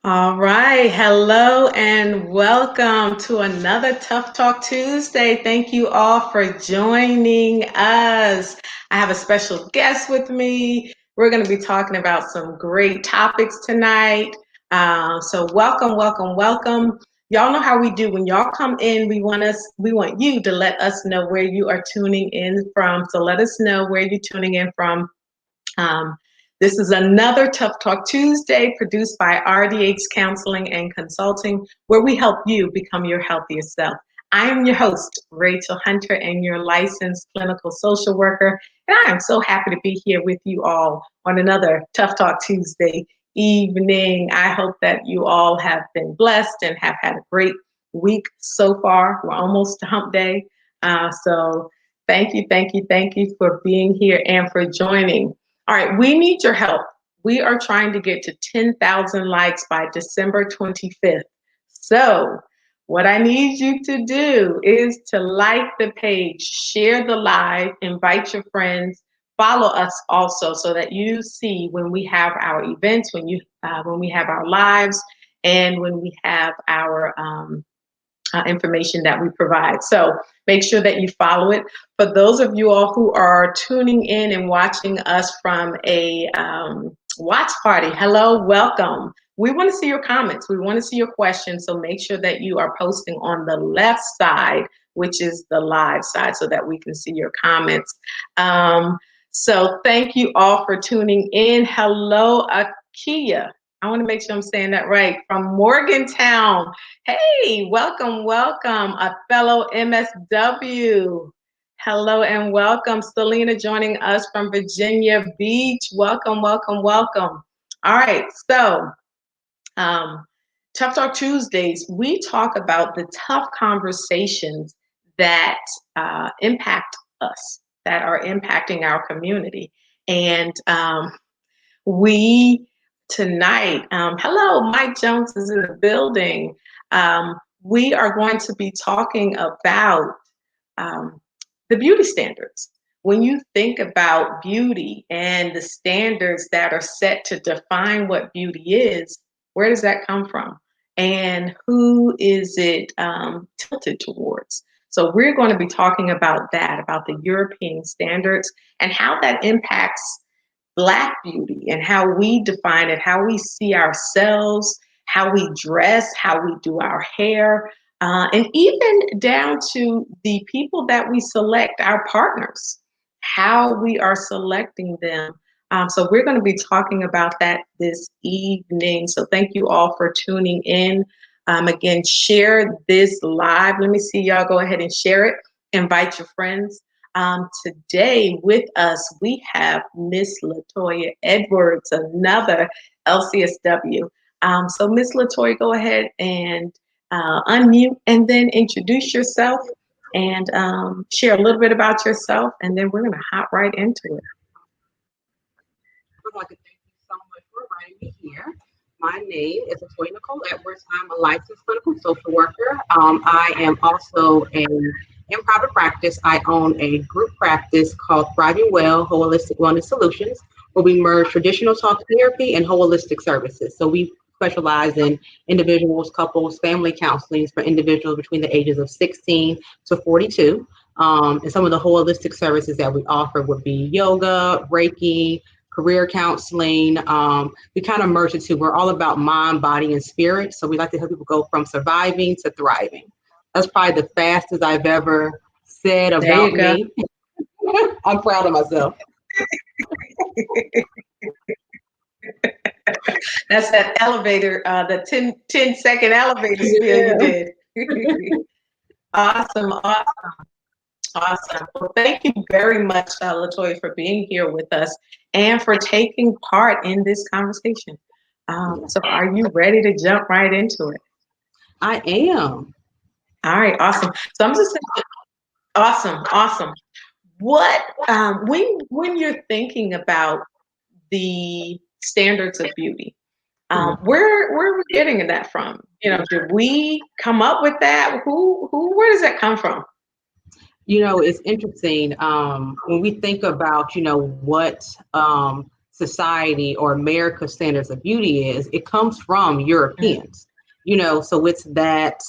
All right. Hello and welcome to another Tough Talk Tuesday. Thank you all for joining us. I have a special guest with me. We're going to be talking about some great topics tonight. So welcome, welcome, welcome. Y'all know how we do. When y'all come in, we want you to let us know where you are tuning in from. So let us know where you're tuning in from. Um, this is another Tough Talk Tuesday produced by RDH Counseling and Consulting, where we help you become your healthiest self. I am your host, Rachel Hunter, and your licensed clinical social worker. And I am so happy to be here with you all on another Tough Talk Tuesday evening. I hope that you all have been blessed and have had a great week so far. We're almost to hump day. So thank you, thank you, thank you for being here and for joining. All right, we need your help. We are trying to get to 10,000 likes by December 25th. So, what I need you to do is to like the page, share the live, invite your friends, follow us also so that you see when we have our events, when we have our lives, and when we have our information that we provide. So make sure that you follow it. For those of you all who are tuning in and watching us from a watch party, hello, welcome. We want to see your comments. We want to see your questions. So make sure that you are posting on the left side, which is the live side, so that we can see your comments. So thank you all for tuning in. Hello, Akia. I want to make sure I'm saying that right. From Morgantown. Hey, welcome, welcome, a fellow MSW. Hello and welcome. Selena joining us from Virginia Beach. Welcome, welcome, welcome. All right, so Tough Talk Tuesdays, we talk about the tough conversations that impact us, that are impacting our community. And we tonight, hello, Mike Jones is in the building. We are going to be talking about the beauty standards. When you think about beauty and the standards that are set to define what beauty is, where does that come from? And who is it tilted towards? So we're going to be talking about that, about the European standards and how that impacts Black beauty and how we define it, how we see ourselves, how we dress, how we do our hair, and even down to the people that we select, our partners, how we are selecting them. So we're going to be talking about that this evening. So thank you all for tuning in. Again, share this live. Let me see y'all go ahead and share it. Invite your friends. Today with us, we have Miss Latoya Edwards, another LCSW. So Miss Latoya, go ahead and unmute and then introduce yourself and share a little bit about yourself, and then we're going to hop right into it. I'd like to thank you so much for inviting me here. My name is Latoya Nicole Edwards. I'm a licensed clinical social worker. I am also in private practice. I own a group practice called Thriving Well Holistic Wellness Solutions, where we merge traditional talk therapy and holistic services. So we specialize in individuals, couples, family counseling for individuals between the ages of 16 to 42. And some of the holistic services that we offer would be yoga, Reiki, career counseling. We kind of merge the two. We're all about mind, body, and spirit. So we like to help people go from surviving to thriving. That's probably the fastest I've ever said There about you go. me. I'm proud of myself. That's that elevator, the 10-second elevator spiel you Yeah. did. Awesome, awesome. Awesome. Well, thank you very much, Latoya, for being here with us and for taking part in this conversation. So are you ready to jump right into it? I am. All right, awesome. So I'm just saying, awesome, awesome. What when you're thinking about the standards of beauty, where are we getting that from? Did we come up with that? Where does that come from? It's interesting when we think about, what society or America's standards of beauty is, it comes from Mm, Europeans, so it's that,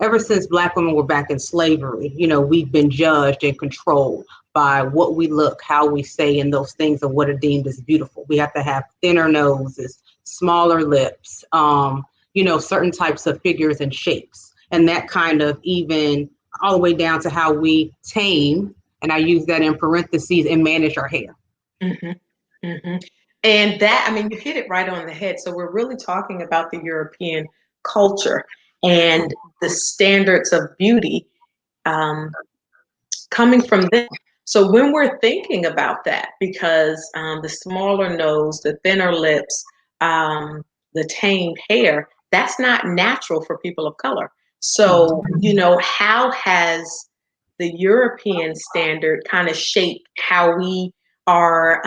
ever since Black women were back in slavery, we've been judged and controlled by what we look, how we say, and those things of what are deemed as beautiful. We have to have thinner noses, smaller lips, certain types of figures and shapes. And that kind of even all the way down to how we tame, and I use that in parentheses, and manage our hair. mhm, mhm. And that, I mean, you hit it right on the head. So we're really talking about the European culture and the standards of beauty um, coming from them. So when we're thinking about that, because the smaller nose, the thinner lips, the tamed hair, that's not natural for people of color. So, how has the European standard kind of shaped how we are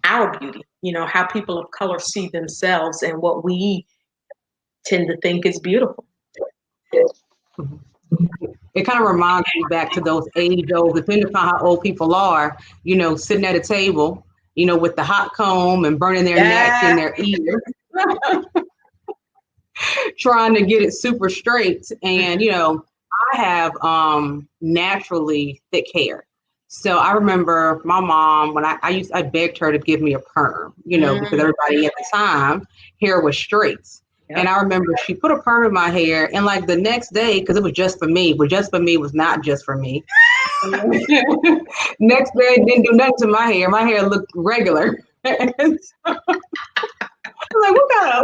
our beauty, how people of color see themselves and what we tend to think is beautiful? It kind of reminds me back to those age old, depending upon how old people are, sitting at a table, with the hot comb and burning their neck and Yeah. their ears, trying to get it super straight. And, I have naturally thick hair. So I remember my mom, when I begged her to give me a perm, because Mm, everybody at the time, hair was straight. And yep. I remember she put a perm in my hair, and like the next day, because it was just for me, but just for me was not just for me. Next day, it didn't do nothing to my hair. My hair looked regular. And so, I'm like,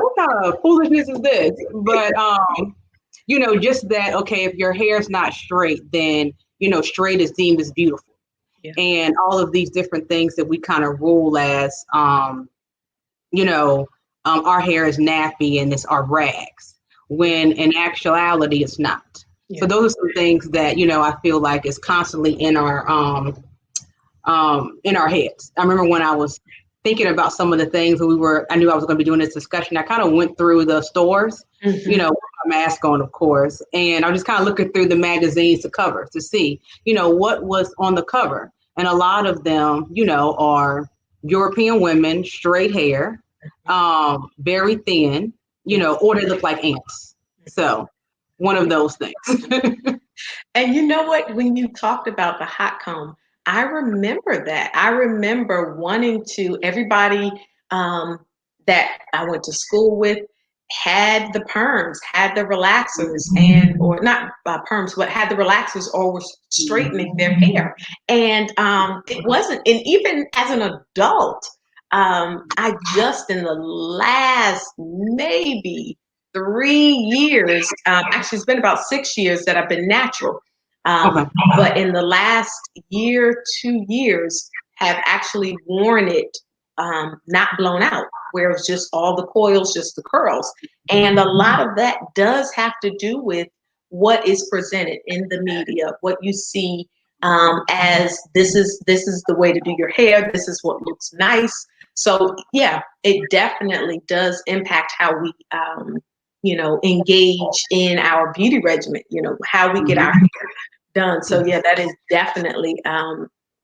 what kind of foolishness is this? But just that, okay, if your hair's not straight, then straight is deemed as beautiful. Yeah. And all of these different things that we kind of rule as our hair is nappy and it's our rags, when in actuality it's not. So Yeah. those are some things that I feel like is constantly in our heads. I remember when I was thinking about some of the things I knew I was going to be doing this discussion. I kind of went through the stores, Hmm. with my mask on, of course, and I was just kind of looking through the magazines, the covers to see, what was on the cover. And a lot of them, are European women, straight hair, very thin, Yeah. or they look like ants. So one of those things. And you know what? When you talked about the hot comb, I remember that. I remember wanting to, everybody um, that I went to school with had the perms, had the relaxers, and, or not perms, but had the relaxers or were straightening their hair. And it wasn't, and even as an adult, I just in the last maybe 3 years, actually, it's been about 6 years that I've been natural. Okay. But in the last year, 2 years, have actually worn it not blown out, where it's just all the coils, just the curls. And a lot of that does have to do with what is presented in the media, what you see as this is the way to do your hair, this is what looks nice. So yeah, it definitely does impact how we engage in our beauty regimen, how we get our Mhm. hair done. So yeah, that is definitely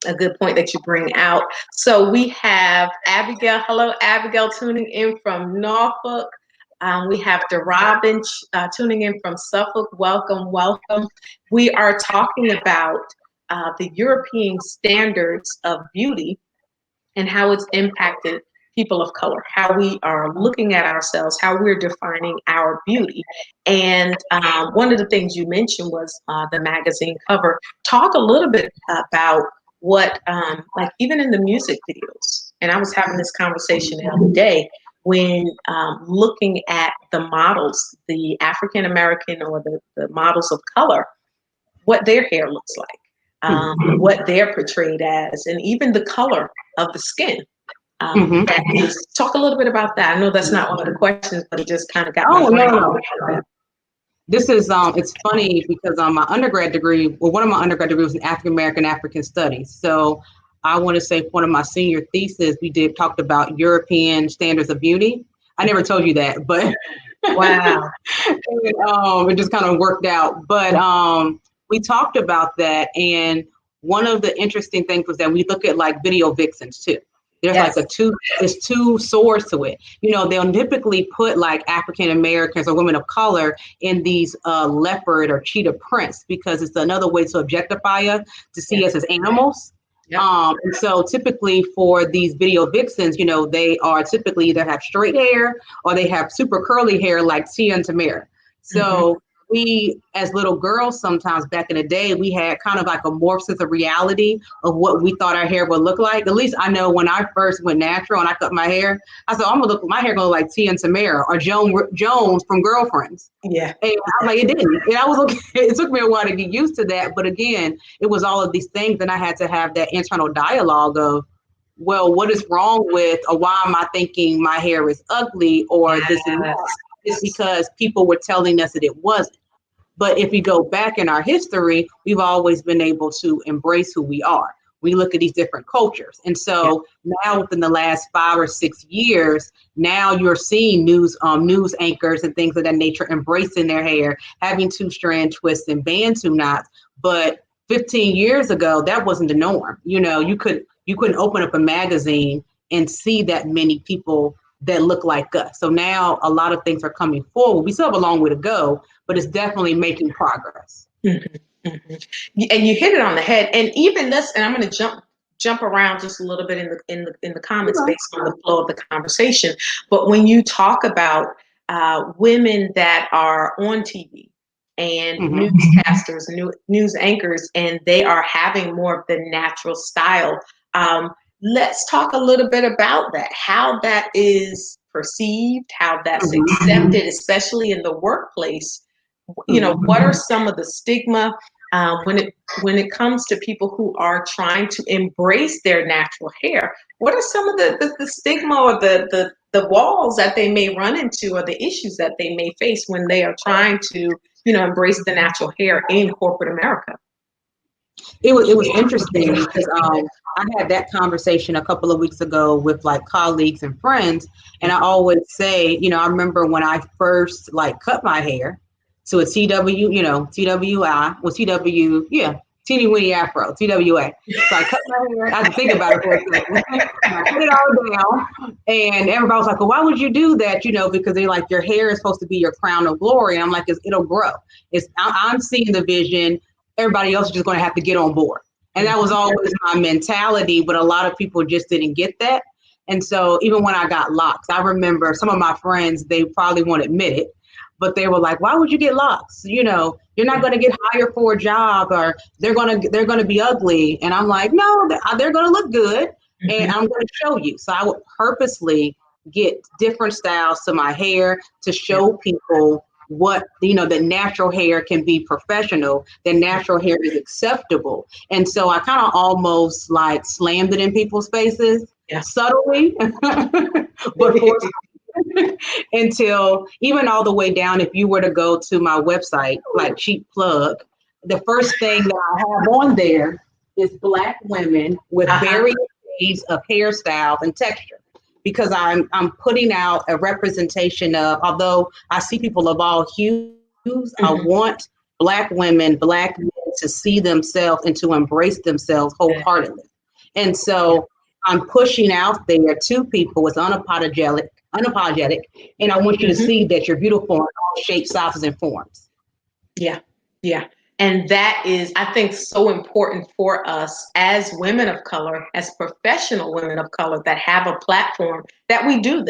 a good point that you bring out. So we have Abigail. Hello, Abigail, tuning in from Norfolk. We have Robin tuning in from Suffolk. Welcome, welcome. We are talking about the European standards of beauty and how it's impacted people of color, how we are looking at ourselves, how we're defining our beauty. And one of the things you mentioned was the magazine cover. Talk a little bit about what, like even in the music videos, and I was having this conversation the other day when looking at the models, the African American or the models of color, what their hair looks like, what they're portrayed as, and even the color of the skin. Mhm. Talk a little bit about that. I know that's not one of the questions, but it just kind of got my Oh, no, brain no, going. no. This is it's funny because my undergrad degree, well, one of my undergrad degrees was in African Studies. So I want to say one of my senior thesis we did talked about European standards of beauty. I never told you that, but Wow. it just kind of worked out. But we talked about that, and one of the interesting things was that we look at like video vixens too. There's Yes. like there's two swords to it. You know, they'll typically put like African Americans or women of color in these leopard or cheetah prints because it's another way to objectify us, to see us as animals. Yep. And so typically for these video vixens, you know, they are typically either have straight hair or they have super curly hair like Tia and Tamara. So we, as little girls, sometimes back in the day, we had kind of like a morph sense of reality of what we thought our hair would look like. At least I know when I first went natural and I cut my hair, I said, I'm gonna look, my hair gonna look like Tia and Tamara or Jones from Girlfriends. Yeah. And I'm like, it didn't. And I was okay. It took me a while to get used to that. But again, it was all of these things, and I had to have that internal dialogue of, well, what is wrong with, or why am I thinking my hair is ugly or this and that? It's because people were telling us that it wasn't. But if we go back in our history, we've always been able to embrace who we are. We look at these different cultures. And so now within the last 5 or 6 years, now you're seeing news anchors and things of that nature embracing their hair, having 2-strand twists and bantu knots. But 15 years ago, that wasn't the norm. You know, you couldn't open up a magazine and see that many people that look like us. So now a lot of things are coming forward. We still have a long way to go, but it's definitely making progress. Mm-hmm. And you hit it on the head. And even this, and I'm going to jump around just a little bit in the comments based on the flow of the conversation. But when you talk about women that are on TV and newscasters, news anchors, and they are having more of the natural style, let's talk a little bit about that. How that is perceived, how that's accepted, especially in the workplace. You know, what are some of the stigma when it comes to people who are trying to embrace their natural hair? What are some of the stigma or the walls that they may run into, or the issues that they may face when they are trying to, you know, embrace the natural hair in corporate America? It was interesting because I had that conversation a couple of weeks ago with like colleagues and friends, and I always say, you know, I remember when I first like cut my hair to a TW, you know, TWI, well, TW, yeah, teeny weeny afro, TWA. So I cut my hair. I had to think about it for a second. I put it all down, and everybody was like, "Well, why would you do that?" You know, because they like your hair is supposed to be your crown of glory. And I'm like, it'll grow. I'm seeing the vision. Everybody else is just going to have to get on board. And that was always my mentality, but a lot of people just didn't get that. And so even when I got locks, I remember some of my friends, they probably won't admit it, but they were like, why would you get locks? You know, you're not going to get hired for a job, or they're going to be ugly. And I'm like, no, they're going to look good, and I'm going to show you. So I would purposely get different styles to my hair to show people what, you know, that natural hair can be professional, that natural hair is acceptable. And so I kind of almost like slammed it in people's faces subtly, but until even all the way down, if you were to go to my website, like cheap plug, the first thing that I have on there is Black women with various shades of hairstyles and texture, because I'm putting out a representation of, although I see people of all hues, I want Black women, Black men to see themselves and to embrace themselves wholeheartedly. And so I'm pushing out there to people with unapologetic, and I want you to see that you're beautiful in all shapes, sizes, and forms. Yeah, yeah. And that is, I think, so important for us as women of color, as professional women of color that have a platform, that we do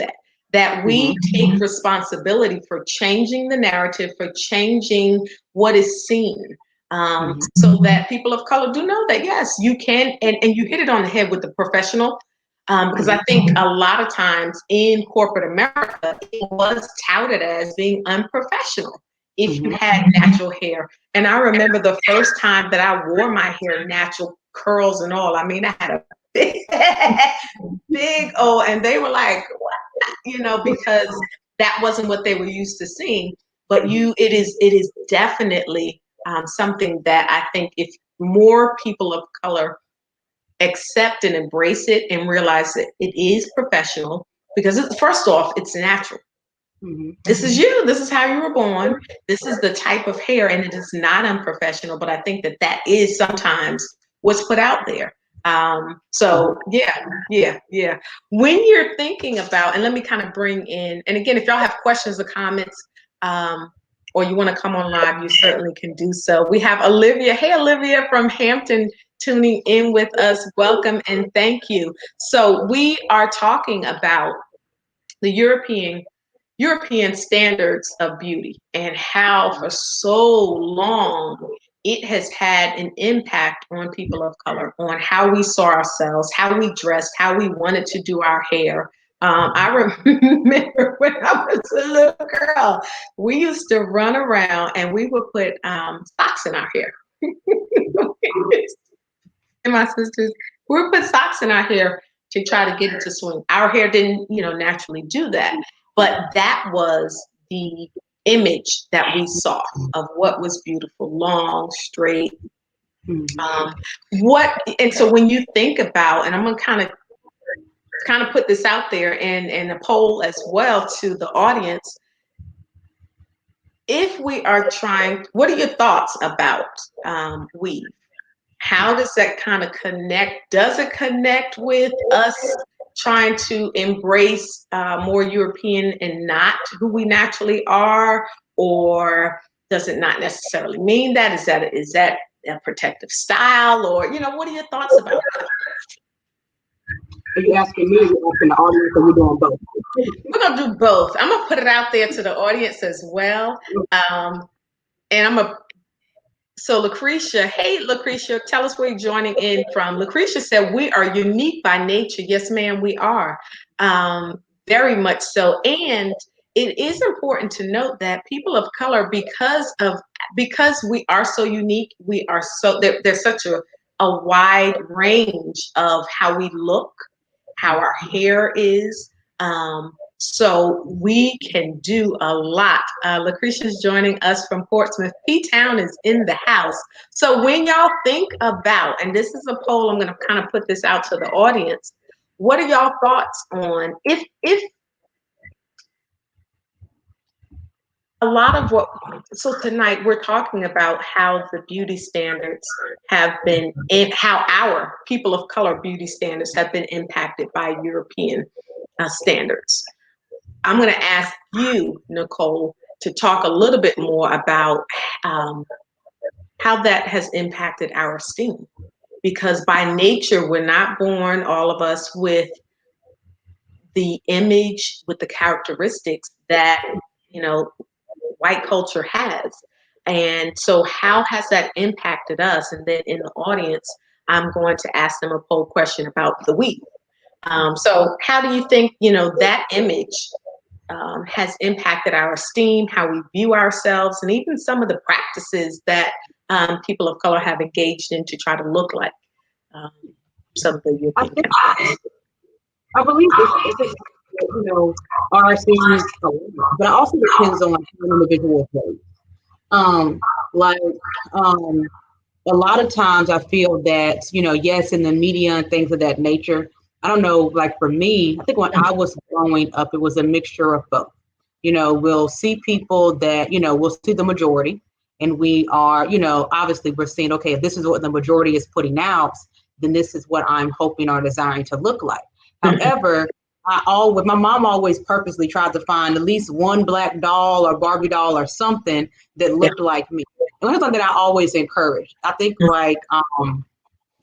that we take responsibility for changing the narrative, for changing what is seen. So that people of color do know that, yes, you can, and you hit it on the head with the professional, because I think a lot of times in corporate America, it was touted as being unprofessional if you had natural hair. And I remember the first time that I wore my hair natural, curls and all. I mean, I had a big, big, and they were like, what? You know, because that wasn't what they were used to seeing. But it is definitely something that I think if more people of color accept and embrace it and realize that it is professional, because first off, it's natural. This is you. This is how you were born. This is the type of hair, and it is not unprofessional. But I think that is sometimes what's put out there. So yeah. When you're thinking about, and let me kind of bring in, and again, if y'all have questions or comments, or you want to come on live, you certainly can do so. We have Olivia. Hey, Olivia from Hampton tuning in with us. Welcome and thank you. So we are talking about the European standards of beauty and how for so long it has had an impact on people of color, on how we saw ourselves, how we dressed, how we wanted to do our hair. I remember when I was a little girl, we used to run around and we would put socks in our hair. And my sisters, we would put socks in our hair to try to get it to swing. Our hair didn't, naturally do that. But that was the image that we saw of what was beautiful, long, straight. And so when you think about, and I'm gonna kind of put this out there and a poll as well to the audience. If we are trying, what are your thoughts about weave? How does that kind of connect? Does it connect with us trying to embrace more European and not who we naturally are? Or does it not necessarily mean that? Is that a protective style? Or, what are your thoughts about that? Are you asking me or you asking the audience, or we're doing both? We're going to do both. I'm going to put it out there to the audience as well. And So Lucretia, hey Lucretia, tell us where you're joining in from. Lucretia said, we are unique by nature. Yes, ma'am, we are. Very much so. And it is important to note that people of color, because we are so unique, there's such a wide range of how we look, how our hair is. So we can do a lot. Lucretia's joining us from Portsmouth. P-Town is in the house. So when y'all think about, and this is a poll, I'm going to kind of put this out to the audience. What are y'all thoughts on if a lot of so tonight we're talking about how the beauty standards have been, how our people of color beauty standards have been impacted by European standards. I'm going to ask you, Nicole, to talk a little bit more about how that has impacted our esteem. Because by nature, we're not born, all of us, with the image, with the characteristics that, white culture has. And so how has that impacted us? And then in the audience, I'm going to ask them a poll question about the weave. So how do you think, that image has impacted our esteem, how we view ourselves, and even some of the practices that people of color have engaged in to try to look like some of the European countries? I believe it's our esteem, but it also depends on how an individual is raised. A lot of times I feel that, yes, in the media and things of that nature, I don't know, like for me, I think when I was growing up, it was a mixture of both. We'll see people that, we'll see the majority, and we are, obviously we're seeing, okay, if this is what the majority is putting out, then this is what I'm hoping or desiring to look like. However, my mom always purposely tried to find at least one black doll or Barbie doll or something that looked like me. And that's something that I always encourage. I think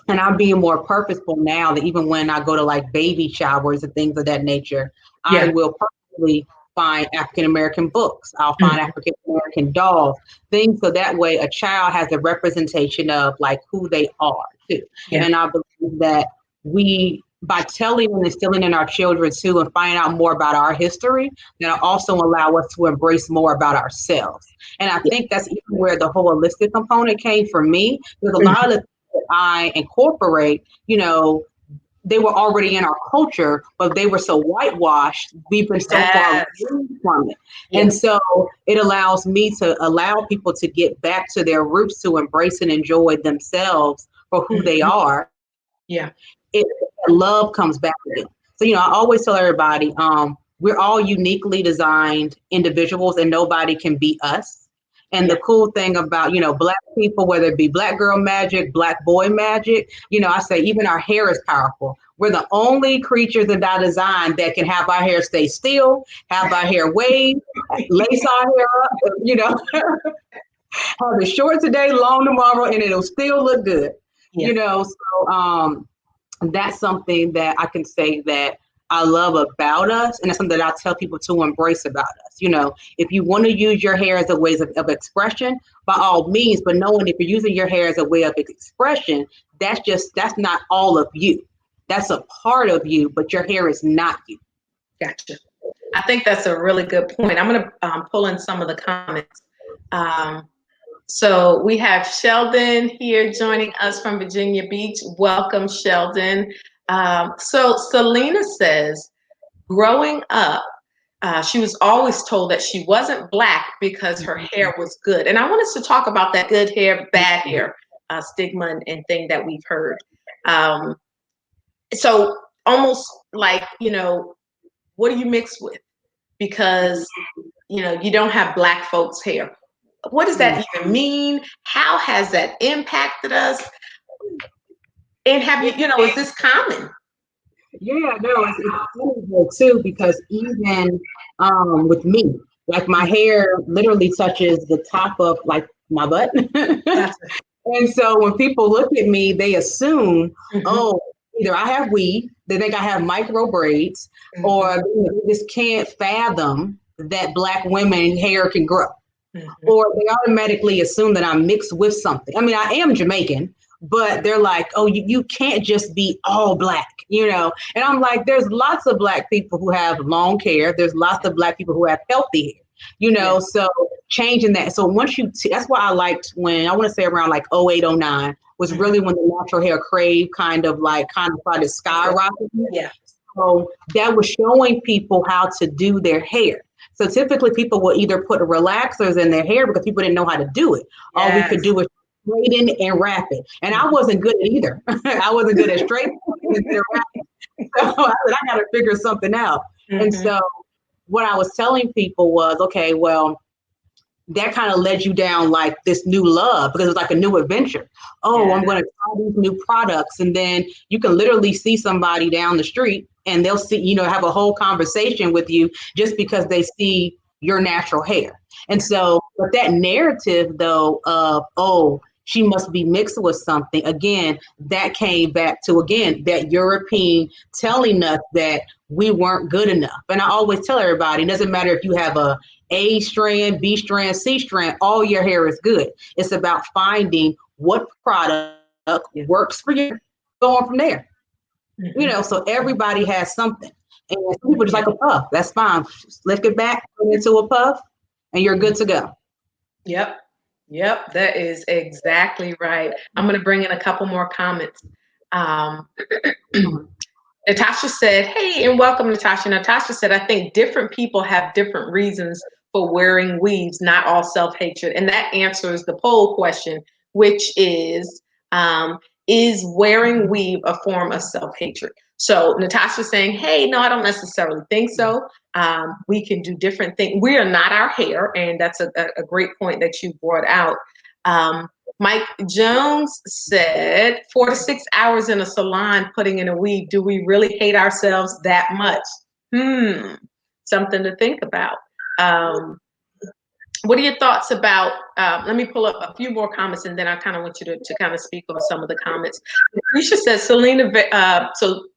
and I'm being more purposeful now that even when I go to like baby showers and things of that nature, I will purposely find African-American books. I'll find African-American dolls, things so that way a child has a representation of like who they are too. Yeah. And I believe that by telling and instilling in our children too and finding out more about our history, that'll also allow us to embrace more about ourselves. And I think that's even where the holistic component came for me, because a lot of the things that I incorporate, they were already in our culture, but they were so whitewashed. We've been so far removed from it. Yeah. And so it allows me to allow people to get back to their roots, to embrace and enjoy themselves for who they are. Yeah. Love comes back to them. So, I always tell everybody, we're all uniquely designed individuals and nobody can be us. And the cool thing about, Black people, whether it be Black girl magic, Black boy magic, I say even our hair is powerful. We're the only creatures in our design that can have our hair stay still, have our hair wave, lace our hair up, have it short today, long tomorrow, and it'll still look good. So that's something that I can say that I love about us, and that's something that I tell people to embrace about us. If you want to use your hair as a way of expression, by all means, but knowing if you're using your hair as a way of expression, that's not all of you. That's a part of you, but your hair is not you. Gotcha. I think that's a really good point. I'm going to pull in some of the comments. So we have Sheldon here joining us from Virginia Beach. Welcome, Sheldon. So Selena says, growing up, she was always told that she wasn't Black because her hair was good. And I want us to talk about that good hair, bad hair stigma and thing that we've heard. So almost like, what do you mix with? Because, you don't have Black folks' hair. What does that even mean? How has that impacted us? And have you, is this common? Yeah, no, it's funny too, because even with me, like my hair literally touches the top of like my butt. And so when people look at me, they assume, oh, either I have weave, they think I have micro braids, or they just can't fathom that Black women hair can grow. Or they automatically assume that I'm mixed with something. I mean, I am Jamaican, but they're like, oh, you can't just be all Black, And I'm like, there's lots of Black people who have long hair. There's lots of Black people who have healthy hair, so changing that. So once that's why I liked when, I want to say around like 08, 09 was really when the natural hair crave kind of started skyrocketing. Yeah. So that was showing people how to do their hair. So typically people will either put relaxers in their hair because people didn't know how to do it. Yes. All we could do was straighten and wrap it. And I wasn't good at either. I wasn't good at straightening and wrapping. So I said, I got to figure something out. And so what I was telling people was, okay, well, that kind of led you down like this new love because it was like a new adventure. Oh, I'm going to try these new products. And then you can literally see somebody down the street and they'll see, have a whole conversation with you just because they see your natural hair. And so, but that narrative though of, oh, she must be mixed with something. Again, that came back to, that European telling us that we weren't good enough. And I always tell everybody, it doesn't matter if you have A strand, B strand, C strand, all your hair is good. It's about finding what product works for you, going from there. So everybody has something. And people just like a puff. That's fine. Lift it back, put it into a puff, and you're good to go. Yep, that is exactly right. I'm going to bring in a couple more comments. Natasha said, hey, and welcome, Natasha. Natasha said, I think different people have different reasons for wearing weaves, not all self-hatred. And that answers the poll question, which is wearing weave a form of self-hatred? So Natasha's saying, hey, no, I don't necessarily think so. We can do different things. We are not our hair. And that's a great point that you brought out. Mike Jones said, 4 to 6 hours in a salon putting in a weave. Do we really hate ourselves that much? Something to think about. What are your thoughts about, let me pull up a few more comments and then I kind of want you to kind of speak on some of the comments. Alicia says, Selena, so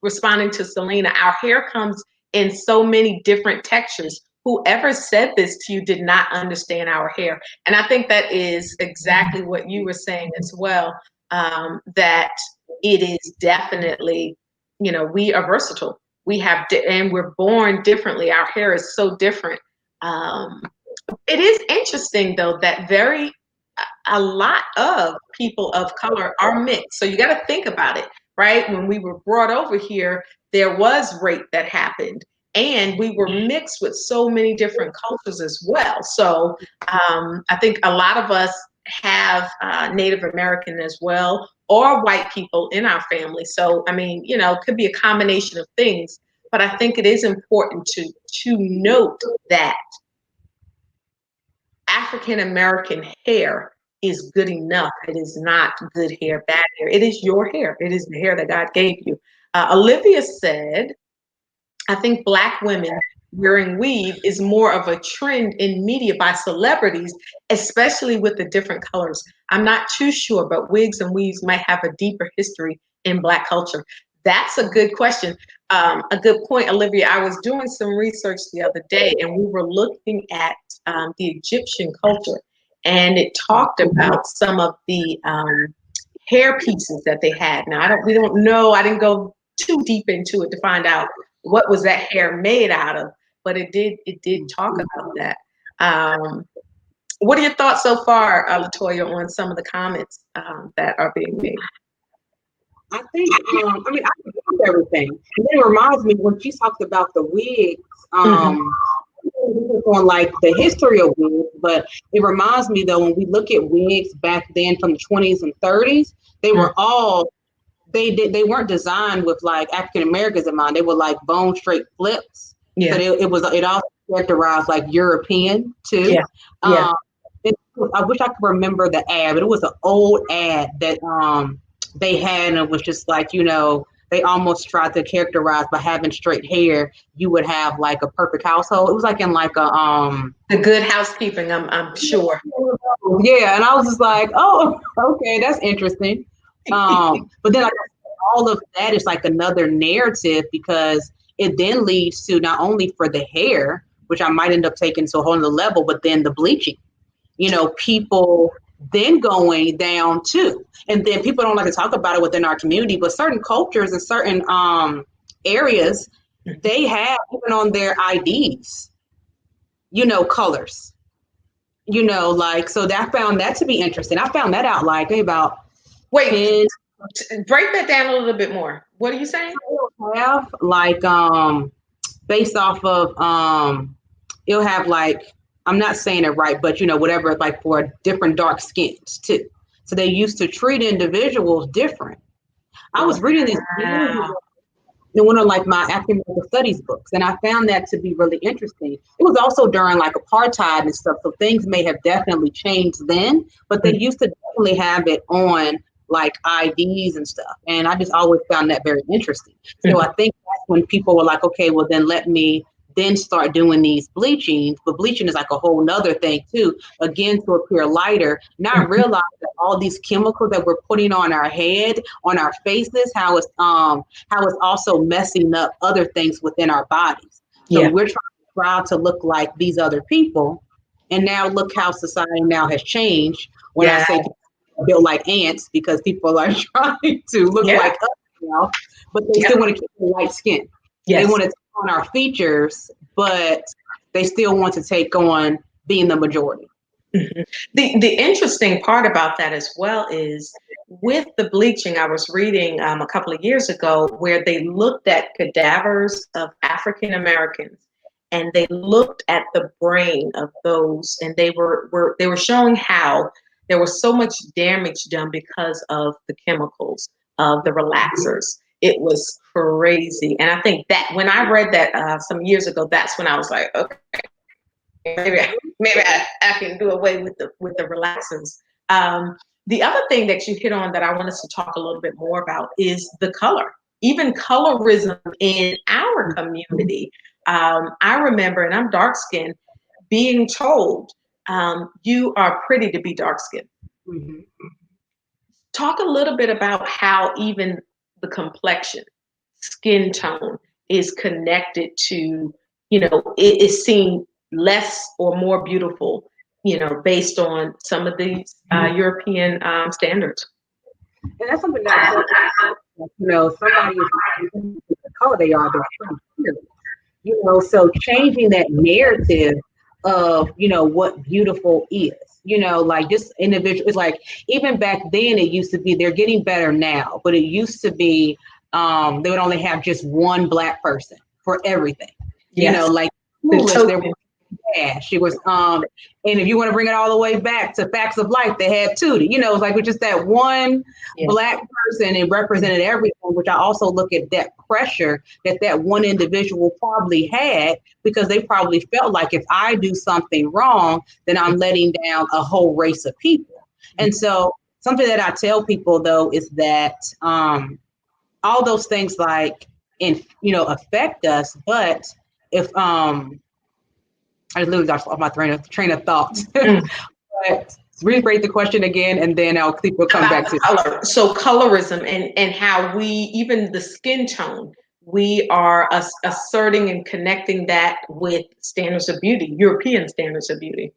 responding to Selena, our hair comes in so many different textures. Whoever said this to you did not understand our hair. And I think that is exactly what you were saying as well, that it is definitely, we are versatile. We have, and we're born differently. Our hair is so different. It is interesting though, that a lot of people of color are mixed. So you got to think about it, right? When we were brought over here, there was rape that happened. And we were mixed with so many different cultures as well. So I think a lot of us have Native American as well, or white people in our family. So, I mean, it could be a combination of things, but I think it is important to note that. African American hair is good enough. It is not good hair, bad hair. It is your hair. It is the hair that God gave you. Olivia said, I think Black women wearing weave is more of a trend in media by celebrities, especially with the different colors. I'm not too sure, but wigs and weaves might have a deeper history in Black culture. That's a good question. A good point, Olivia. I was doing some research the other day and we were looking at the Egyptian culture, and it talked about some of the hair pieces that they had. Now, we don't know, I didn't go too deep into it to find out what was that hair made out of, but it did talk about that. What are your thoughts so far, Latoya, on some of the comments that are being made? I think, I mean, I agree with everything. And then it reminds me when she talked about the wigs, on like the history of wigs, but it reminds me though, when we look at wigs back then from the 20s and 30s, they were all, they weren't designed with like African Americans in mind. They were like bone straight flips. Yeah. So it also characterized like European too. Yeah. Yeah. I wish I could remember the ad, but it was an old ad that they had, and it was just like, you know, they almost tried to characterize by having straight hair, you would have like a perfect household. It was like in like a The Good Housekeeping, I'm sure. Yeah, and I was just like, oh, okay, that's interesting. But then like, all of that is like another narrative, because it then leads to not only for the hair, which I might end up taking to a whole nother level, but then the bleaching. You know, people then going down too. And then people don't like to talk about it within our community, but certain cultures and certain areas, they have even on their IDs, you know, colors. You know, like, so that I found that to be interesting. I found that out like about Wait, 10. break that down a little bit more. What are you saying? Have like based off of it'll have like, I'm not saying it right, but you know, whatever, like for different dark skins too. So they used to treat individuals different. I was reading these in one of like my African American studies books, and I found that to be really interesting. It was also during like apartheid and stuff, so things may have definitely changed then, but they used to definitely have it on like IDs and stuff. And I just always found that very interesting. So I think that's when people were like, okay, well then let me then start doing these bleachings. But bleaching is like a whole nother thing too, again, to appear lighter, not realize that all these chemicals that we're putting on our head, on our faces, how it's also messing up other things within our bodies. So we're trying to look like these other people. And now look how society now has changed. When I say built like ants, because people are trying to look like us now, but they still want to keep the light skin. They want to take on our features, but they still want to take on being the majority. The interesting part about that as well is with the bleaching, I was reading a couple of years ago where they looked at cadavers of African Americans and they looked at the brain of those, and they were showing how there was so much damage done because of the chemicals of the relaxers. It was crazy. And I think that when I read that some years ago, that's when I was like, okay, maybe I can do away with the relaxers. The other thing that you hit on that I want us to talk a little bit more about is the color, even colorism in our community. I remember, and I'm dark skinned, being told you are pretty to be dark skinned. Talk a little bit about how even the complexion, skin tone is connected to, you know, it is seen less or more beautiful, you know, based on some of these European standards. And that's something that, you know, somebody is the color they are, you know, so changing that narrative of, you know, what beautiful is, you know, like this individual, it's like, even back then it used to be, they're getting better now, but it used to be, they would only have just one Black person for everything. You know, like there were Dash. It was and if you want to bring it all the way back to Facts of Life, they had Tootie. You know, it's like with just that one Black person, it represented everything, which I also look at that pressure that that one individual probably had, because they probably felt like if I do something wrong, then I'm letting down a whole race of people. And so something that I tell people though is that all those things like affect us, but if I literally got off my train of thought. But rephrase the question again, and then I'll think we'll come about back to color. So colorism and how we, even the skin tone, we are asserting and connecting that with standards of beauty, European standards of beauty.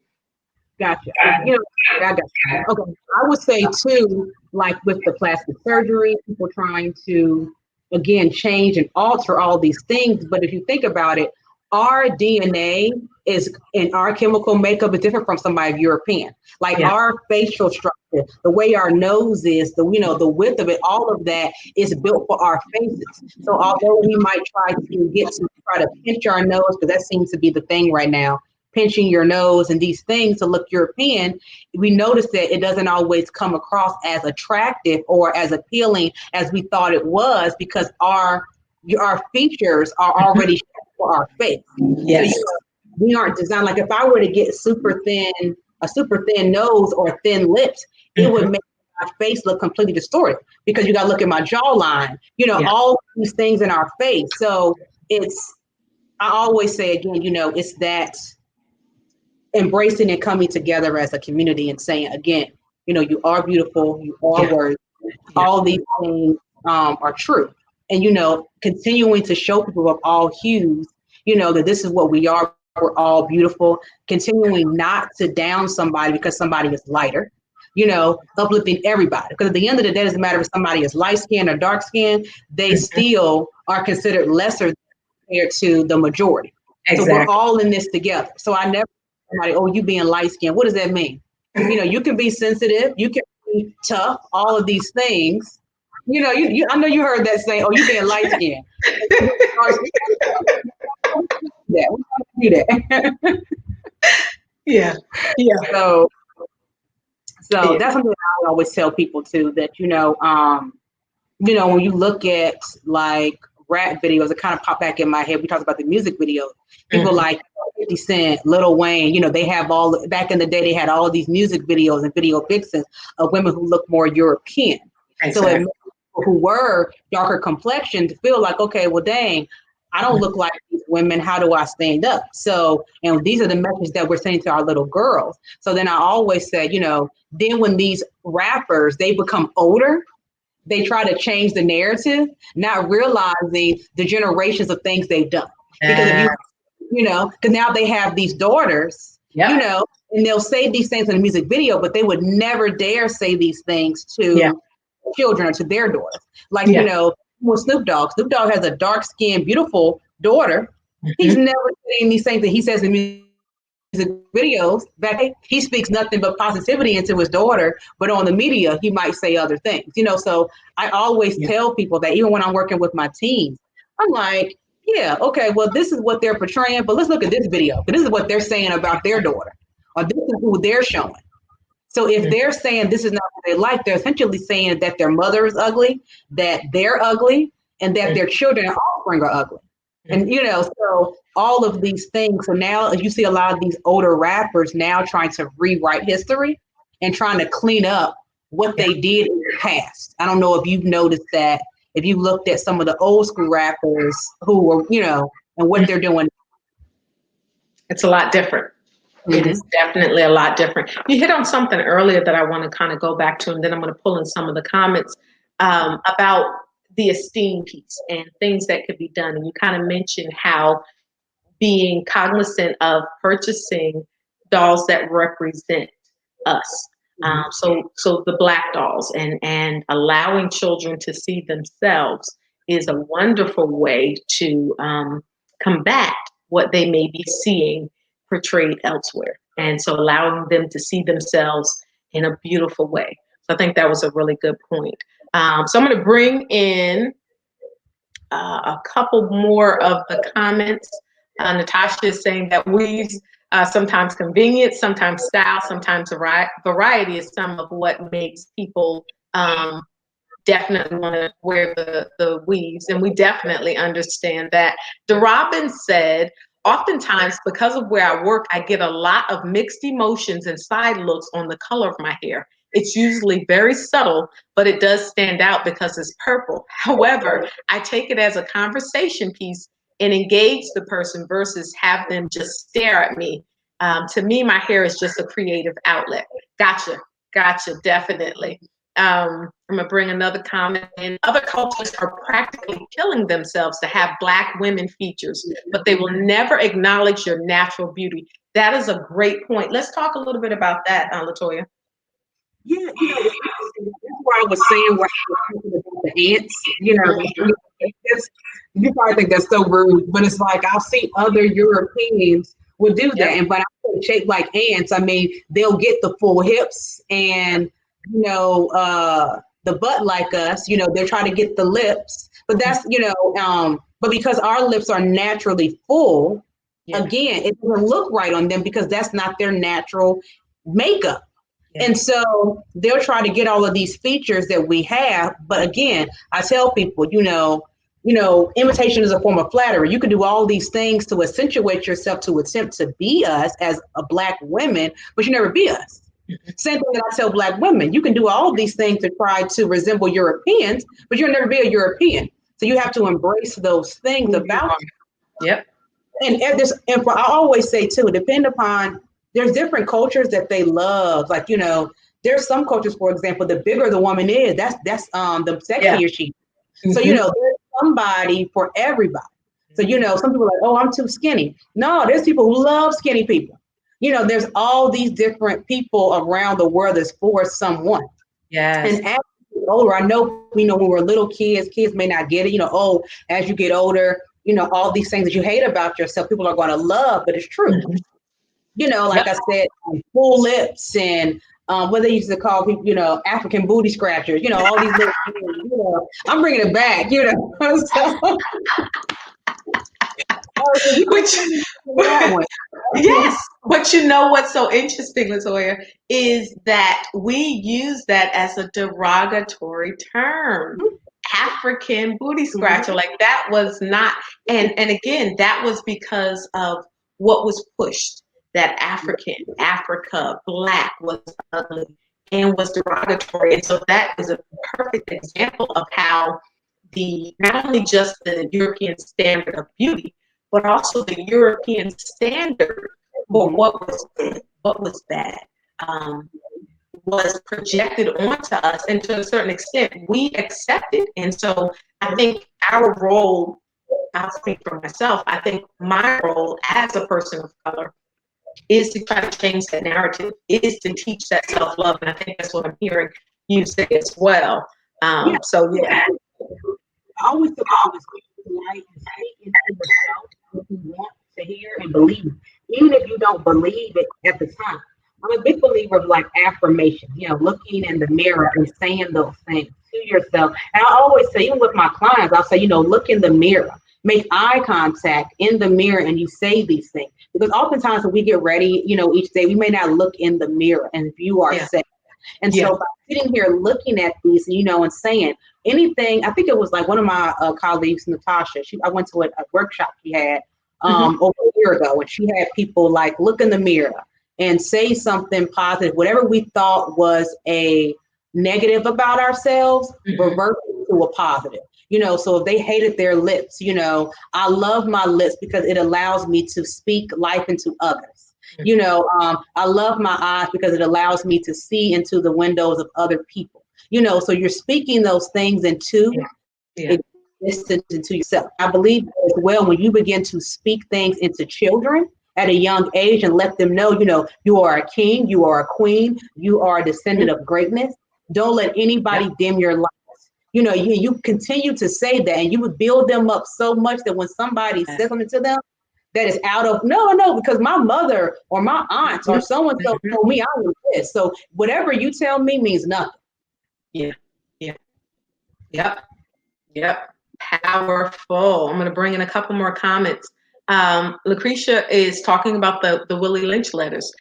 Gotcha. You know, I got you. Okay. I would say too, like with the plastic surgery, people trying to again change and alter all these things. But if you think about it, our DNA is and our chemical makeup is different from somebody European. Like our facial structure, the way our nose is, the width of it, all of that is built for our faces. So although we might try to pinch our nose, because that seems to be the thing right now, pinching your nose and these things to look European, we notice that it doesn't always come across as attractive or as appealing as we thought it was, because our features are already for our face. Yes. So we aren't designed, like if I were to get a super thin nose or thin lips, it would make my face look completely distorted, because you got to look at my jawline, all these things in our face. So I always say again, it's that embracing and coming together as a community and saying again, you are beautiful, you are worthy, all these things are true. And continuing to show people of all hues, that this is what we are, we're all beautiful, continuing not to down somebody because somebody is lighter, uplifting everybody, because at the end of the day, it doesn't matter if somebody is light skinned or dark skinned, they still are considered lesser compared to the majority. Exactly. So we're all in this together. So I never somebody, oh, you being light skinned, what does that mean? You can be sensitive, you can be tough, all of these things. I know you heard that saying, oh, you being light skinned. We do that. Yeah. So that's something that I always tell people too, that when you look at like rap videos, it kind of pop back in my head. We talked about the music videos. People like 50 Cent, Lil Wayne, they have back in the day, they had all of these music videos and video vixens of women who look more European. Exactly. So it made people who were darker complexion to feel like, okay, well, dang, I don't look like these women. How do I stand up? So, and these are the messages that we're sending to our little girls. So then I always say, then when these rappers, they become older, they try to change the narrative, not realizing the generations of things they've done. Because if because now they have these daughters, and they'll say these things in a music video, but they would never dare say these things to children or to their daughters. Like, with Snoop Dogg has a dark-skinned, beautiful daughter. He's never saying these things that he says in music videos. That he speaks nothing but positivity into his daughter, but on the media, he might say other things. So I always tell people that even when I'm working with my teams, I'm like, yeah, okay, well, this is what they're portraying, but let's look at this video. This is what they're saying about their daughter, or this is who they're showing. So if they're saying this is not what they like, they're essentially saying that their mother is ugly, that they're ugly, and that their children and offspring are ugly. And, so all of these things. So now you see a lot of these older rappers now trying to rewrite history and trying to clean up what they did in the past. I don't know if you've noticed that, if you looked at some of the old school rappers who were, and what they're doing. It's a lot different. It is definitely a lot different. You hit on something earlier that I want to kind of go back to, and then I'm going to pull in some of the comments about the esteem piece and things that could be done. And you kind of mentioned how being cognizant of purchasing dolls that represent us. So the Black dolls and allowing children to see themselves is a wonderful way to combat what they may be seeing portrayed elsewhere. And so allowing them to see themselves in a beautiful way. So I think that was a really good point. So I'm going to bring in a couple more of the comments. Natasha is saying that weaves Sometimes convenience, sometimes style, sometimes variety is some of what makes people definitely want to wear the weaves, and we definitely understand that. DeRobin said, oftentimes because of where I work, I get a lot of mixed emotions and side looks on the color of my hair. It's usually very subtle, but it does stand out because it's purple. However, I take it as a conversation piece and engage the person versus have them just stare at me. To me, my hair is just a creative outlet. Gotcha, gotcha, definitely. I'm gonna bring another comment in. Other cultures are practically killing themselves to have Black women features, but they will never acknowledge your natural beauty. That is a great point. Let's talk a little bit about that, Latoya. Yeah, that's where I was saying where I was talking about the ants. You probably think that's so rude, but it's like I'll see other Europeans will do that, Yep. and but I say shaped like ants. I mean, they'll get the full hips and the butt like us. They're trying to get the lips, but but because our lips are naturally full, Yeah. again, it doesn't look right on them because that's not their natural makeup. Yeah. And so they'll try to get all of these features that we have. But again, I tell people, imitation is a form of flattery. You can do all these things to accentuate yourself to attempt to be us as a Black woman, but you never be us. Same thing that I tell Black women. You can do all these things to try to resemble Europeans, but you'll never be a European. So you have to embrace those things about you. Yep. And I always say too, depend upon, there's different cultures that they love. Like, there's some cultures, for example, the bigger the woman is, that's the sexier she is. So, there's somebody for everybody. So, some people are like, oh, I'm too skinny. No, there's people who love skinny people. There's all these different people around the world that's for someone. Yes. And as you get older, I know, when we're little kids may not get it, as you get older, all these things that you hate about yourself, people are going to love, but it's true. Like I said, full lips and what they used to call people, African booty scratchers, all these little things, I'm bringing it back, Which, yes, but you know what's so interesting, Latoya, is that we use that as a derogatory term. African booty scratcher, like that was not, and again, that was because of what was pushed. That Africa, Black was ugly and was derogatory, and so that is a perfect example of how not only just the European standard of beauty, but also the European standard for what was good, what was bad, was projected onto us, and to a certain extent, we accepted. And so I think our role, I'll speak for myself, I think my role as a person of color is to try to change that narrative, is to teach that self-love. And I think that's what I'm hearing you say as well. So yeah. I always tell people to speak light and speak into yourself what you want to hear and believe, even if you don't believe it at the time. I'm a big believer of like affirmation, looking in the mirror and saying those things to yourself. And I always say, even with my clients, I'll say, look in the mirror, make eye contact in the mirror, and you say these things. Because oftentimes when we get ready, each day, we may not look in the mirror and view ourselves. And so by sitting here looking at these, and saying anything, I think it was like one of my colleagues, Natasha, I went to a workshop she had over a year ago, and she had people like look in the mirror and say something positive, whatever we thought was a negative about ourselves, revert to a positive. So if they hated their lips, I love my lips because it allows me to speak life into others. I love my eyes because it allows me to see into the windows of other people. So you're speaking those things into existence, into yourself. I believe as well, when you begin to speak things into children at a young age and let them know, you are a king, you are a queen, you are a descendant of greatness. Don't let anybody dim your light. You continue to say that, and you would build them up so much that when somebody says something to them that is out of no, because my mother or my aunt or someone told me I was this. So whatever you tell me means nothing. Yep. Powerful. I'm going to bring in a couple more comments. Lucretia is talking about the Willie Lynch letters.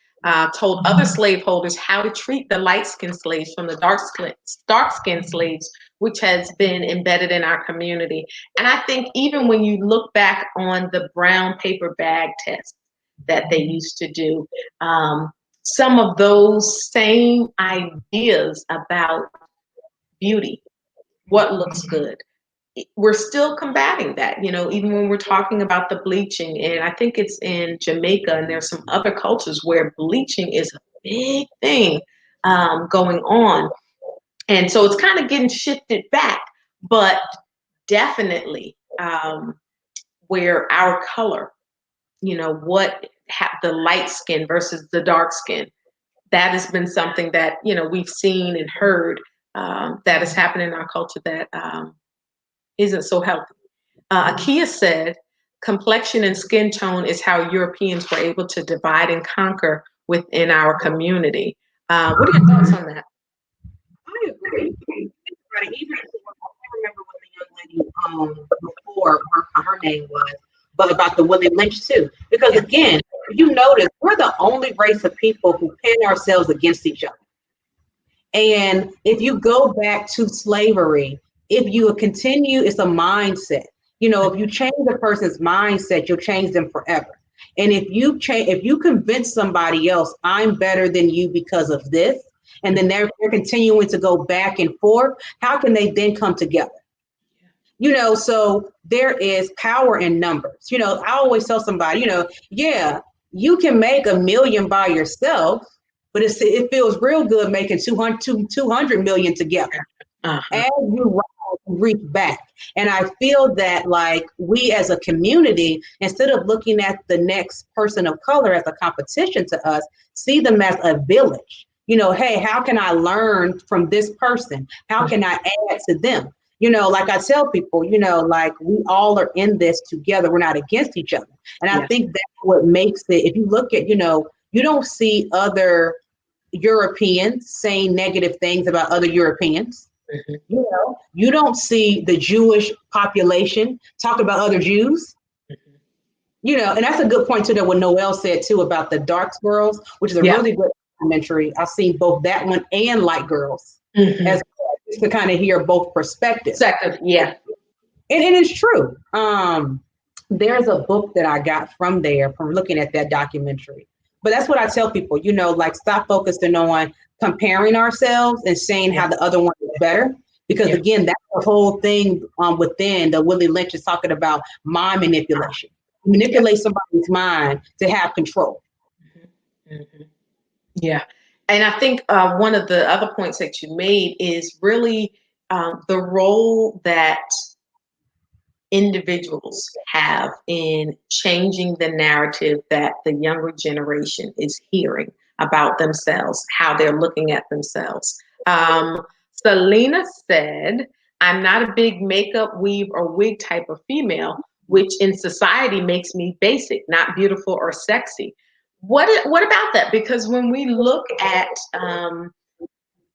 Told other slaveholders how to treat the light-skinned slaves from the dark-skinned slaves, which has been embedded in our community. And I think even when you look back on the brown paper bag test that they used to do, some of those same ideas about beauty, what looks good, we're still combating that, even when we're talking about the bleaching. And I think it's in Jamaica and there's some other cultures where bleaching is a big thing going on. And so it's kind of getting shifted back, but definitely where our color, the light skin versus the dark skin, that has been something that, we've seen and heard that has happened in our culture that isn't so healthy. Akia said, complexion and skin tone is how Europeans were able to divide and conquer within our community. What are your thoughts on that? I agree. Even I can't remember what the young lady before her name was, but about the Willie Lynch too. Because again, you notice we're the only race of people who pin ourselves against each other. And if you go back to slavery, if you continue, it's a mindset. If you change a person's mindset, you'll change them forever. And if you convince somebody else, I'm better than you because of this, and then they're continuing to go back and forth, how can they then come together? So there is power in numbers. I always tell somebody, yeah, you can make 1 million by yourself, but it feels real good making 200 million together. As you reach back. And I feel that like we as a community, instead of looking at the next person of color as a competition to us, see them as a village. Hey, how can I learn from this person? How can I add to them? Like I tell people, like we all are in this together. We're not against each other. And I think that's what makes it, if you look at, you don't see other Europeans saying negative things about other Europeans. Mm-hmm. You don't see the Jewish population talk about other Jews. Mm-hmm. And that's a good point too, that what Noelle said too about the dark girls, which is a really good documentary. I've seen both that one and Light Girls, as to kind of hear both perspectives. Yeah. And it is true. There's a book that I got from there from looking at that documentary. But that's what I tell people, like stop focusing on comparing ourselves and saying how the other one is better. Because again, that's the whole thing within the Willie Lynch is talking about mind manipulation. Manipulate somebody's mind to have control. Mm-hmm. Yeah. And I think one of the other points that you made is really the role that individuals have in changing the narrative that the younger generation is hearing about themselves, how they're looking at themselves. Selena said, I'm not a big makeup, weave, or wig type of female, which in society makes me basic, not beautiful or sexy. What about that? Because when we look at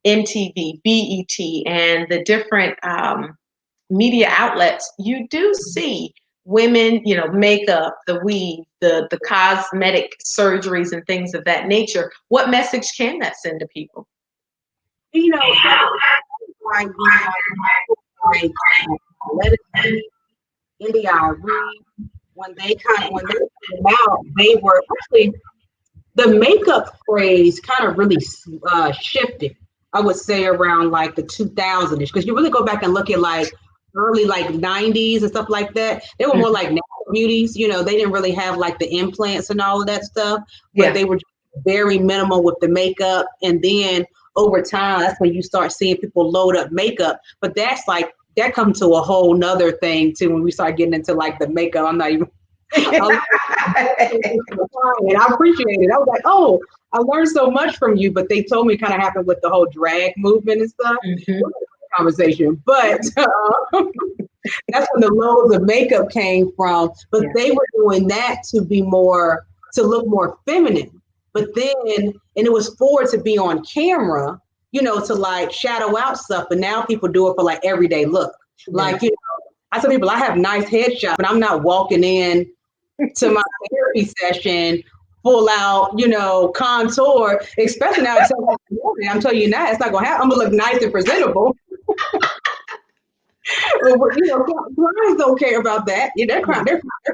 MTV, BET, and the different media outlets, you do see women, makeup, the weave, the cosmetic surgeries and things of that nature. What message can that send to people? India when they came out, they were actually the makeup craze kind of really shifted. I would say around like the 2000s, because you really go back and look at like early like 90s and stuff like that. They were more like natural beauties. They didn't really have like the implants and all of that stuff, but they were very minimal with the makeup. And then over time, that's when you start seeing people load up makeup. But that's like, that comes to a whole nother thing too when we start getting into like the makeup. I'm not even and I appreciate it. I was like, oh, I learned so much from you, but they told me kind of happened with the whole drag movement and stuff. Conversation, but that's when the loads of makeup came from. But they were doing that to look more feminine. But then, and it was forward to be on camera, to like shadow out stuff. But now people do it for like everyday look. Like, I tell people I have nice headshots, but I'm not walking in to my therapy session, full out, contour, especially now. I'm telling you now, it's not gonna happen. I'm gonna look nice and presentable. But clients don't care about that. Yeah, they're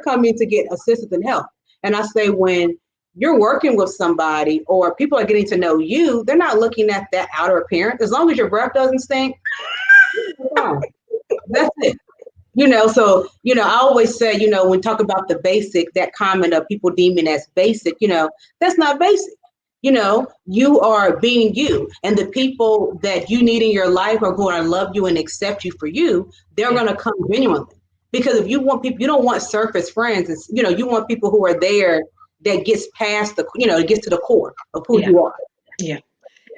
coming to get assistance and help. And I say when you're working with somebody or people are getting to know you, they're not looking at that outer appearance. As long as your breath doesn't stink, that's it. So I always say, when talk about the basic, that comment of people deeming as basic, that's not basic. You are being you, and the people that you need in your life are going to love you and accept you for you. They're going to come genuinely, because if you want people, you don't want surface friends. It's, you want people who are there that gets past gets to the core of who Yeah. you are. Yeah.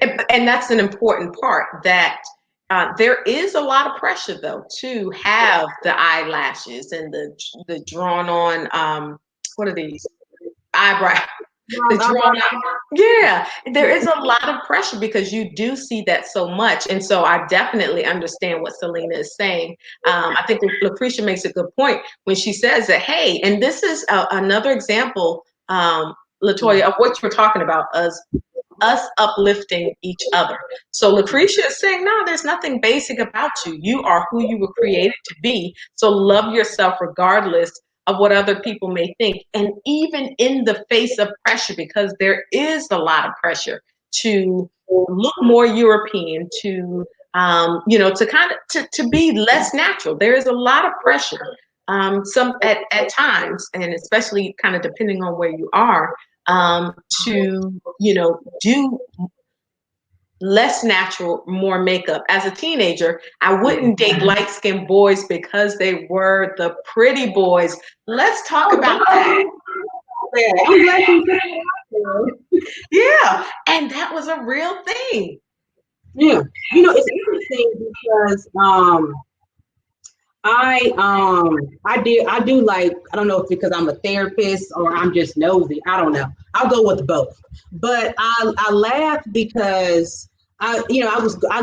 And that's an important part, that there is a lot of pressure, though, to have the eyelashes and the drawn on, what are these? Eyebrow, the drawn on. Yeah, there is a lot of pressure because you do see that so much. And so I definitely understand what Selena is saying. I think Lucretia makes a good point when she says that, hey, and this is another example, Latoya, of what you're talking about, us uplifting each other. So Lucretia is saying, no, there's nothing basic about you. You are who you were created to be. So love yourself regardless of what other people may think. And even in the face of pressure, because there is a lot of pressure to look more European, to to kind of to be less natural. There is a lot of pressure. Some at times, and especially kind of depending on where you are, to do less natural, more makeup. As a teenager, I wouldn't date light-skinned boys because they were the pretty boys. Let's talk about that. I'm glad you said that. Yeah, and that was a real thing. Yeah, it's interesting because I do like, I don't know if because I'm a therapist or I'm just nosy. I don't know. I'll go with both. But I laugh because I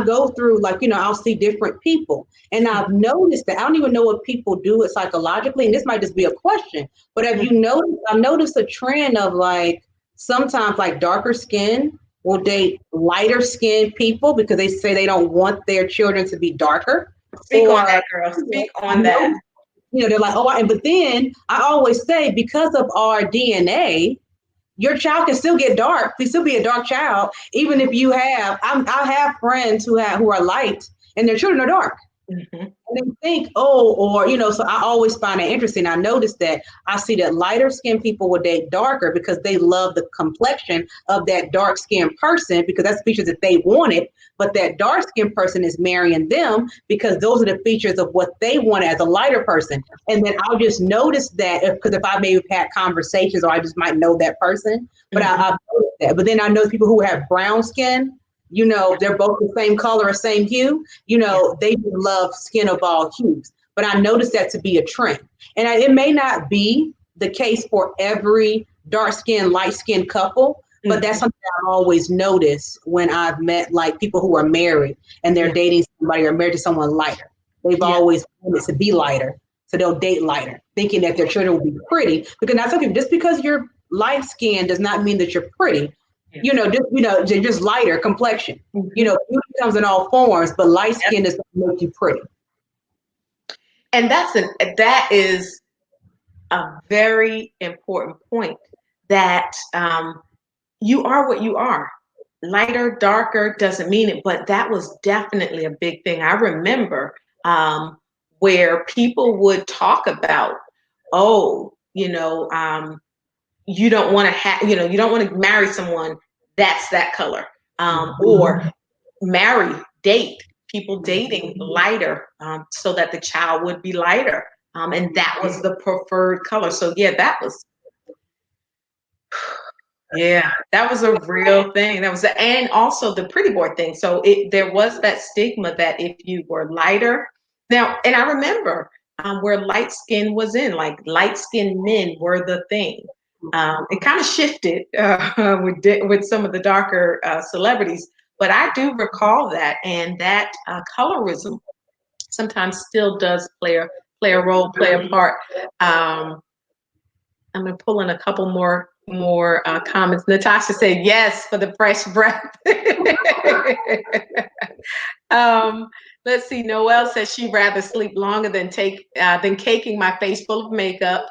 go through, like, I'll see different people, and I've noticed that I don't even know if people do it psychologically, and this might just be a question, but have you noticed, I've noticed a trend of, like, sometimes, like, darker skin will date lighter skinned people because they say they don't want their children to be darker. Speak on Or that, girl. Speak on that. they're like, oh, but then I always say, because of our DNA, your child can still get dark. They still be a dark child, even if you have. I have friends who are light, and their children are dark. Mhm. And they think, oh, or, so I always find that interesting. I noticed that I see that lighter skinned people will date darker because they love the complexion of that dark skinned person, because that's features that they wanted. But that dark skinned person is marrying them because those are the features of what they want as a lighter person. And then I'll just notice that, because if I may have had conversations, or I just might know that person, but I've noticed that. But then I know people who have brown skin, they're both the same color or same hue, they love skin of all hues. But I noticed that to be a trend. And it may not be the case for every dark skinned, light skinned couple, but that's something I've always noticed when I've met, like, people who are married and they're dating somebody or married to someone lighter. They've always wanted to be lighter, so they'll date lighter, thinking that their children will be pretty. Because now some people, just because you're light skinned does not mean that you're pretty. They're just lighter complexion. Beauty comes in all forms, but light skin does not make you pretty. And that is a very important point, that you are what you are. Lighter, darker doesn't mean it, but that was definitely a big thing. I remember where people would talk about, oh, you don't want to have, you don't want to marry someone that's that color, or date people dating lighter, so that the child would be lighter, and that was the preferred color. So yeah, that was a real thing. And also the pretty boy thing. So there was that stigma that if you were lighter now, and I remember where light skin was in, like light skinned men were the thing. It kind of shifted with some of the darker celebrities, but I do recall that, and that colorism sometimes still does play a role, play a part. I'm gonna pull in a couple more comments. Natasha said yes for the fresh breath. um, let's see. Noelle says she'd rather sleep longer than caking my face full of makeup.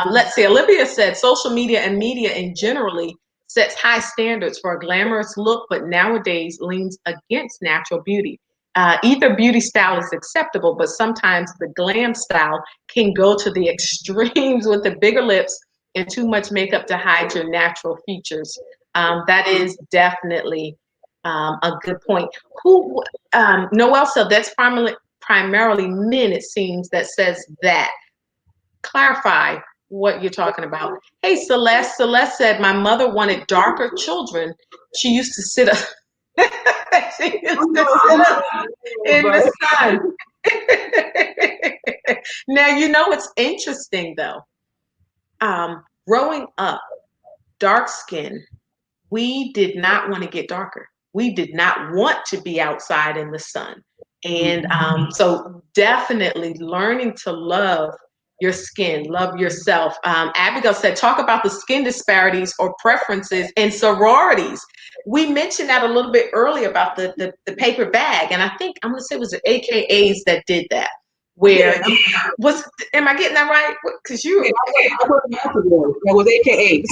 Let's see. Olivia said social media and media in generally sets high standards for a glamorous look, but nowadays leans against natural beauty. Either beauty style is acceptable, but sometimes the glam style can go to the extremes with the bigger lips and too much makeup to hide your natural features. That is definitely a good point. Noelle said that's primarily men, it seems, that says that. Clarify what you're talking about. Hey, Celeste. Celeste said, my mother wanted darker children. She used to sit up. She used to sit up in the sun. Now, you know, it's interesting though. Growing up, dark skin, we did not want to get darker. We did not want to be outside in the sun. And so definitely learning to love your skin, love yourself. Abigail said, talk about the skin disparities or preferences in sororities. We mentioned that a little bit earlier about the paper bag. And I think I'm going to say it was the AKAs that did that. Where am I getting that right? Because that was AKAs.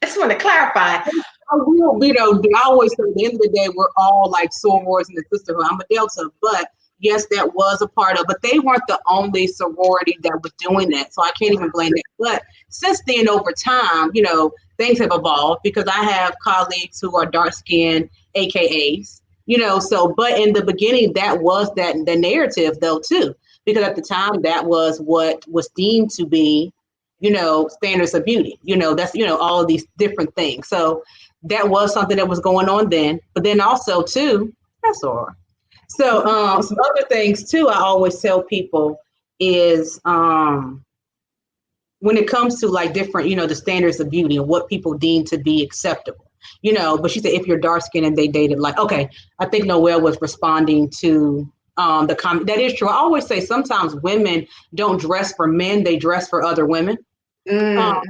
I just want to clarify. I will, I always say at the end of the day, we're all like sorors in the sisterhood. I'm a Delta, but yes, that was a part of, but they weren't the only sorority that was doing that. So I can't even blame it. But since then, over time, things have evolved because I have colleagues who are dark skinned AKAs, but in the beginning, that was the narrative though, too, because at the time that was what was deemed to be, standards of beauty, that's, all of these different things. So that was something that was going on then, but then also too, that's all right. So some other things too, I always tell people is when it comes to like different, the standards of beauty and what people deem to be acceptable, but she said, if you're dark skinned and they dated, like, okay, I think Noelle was responding to the comment. That is true. I always say sometimes women don't dress for men, they dress for other women. So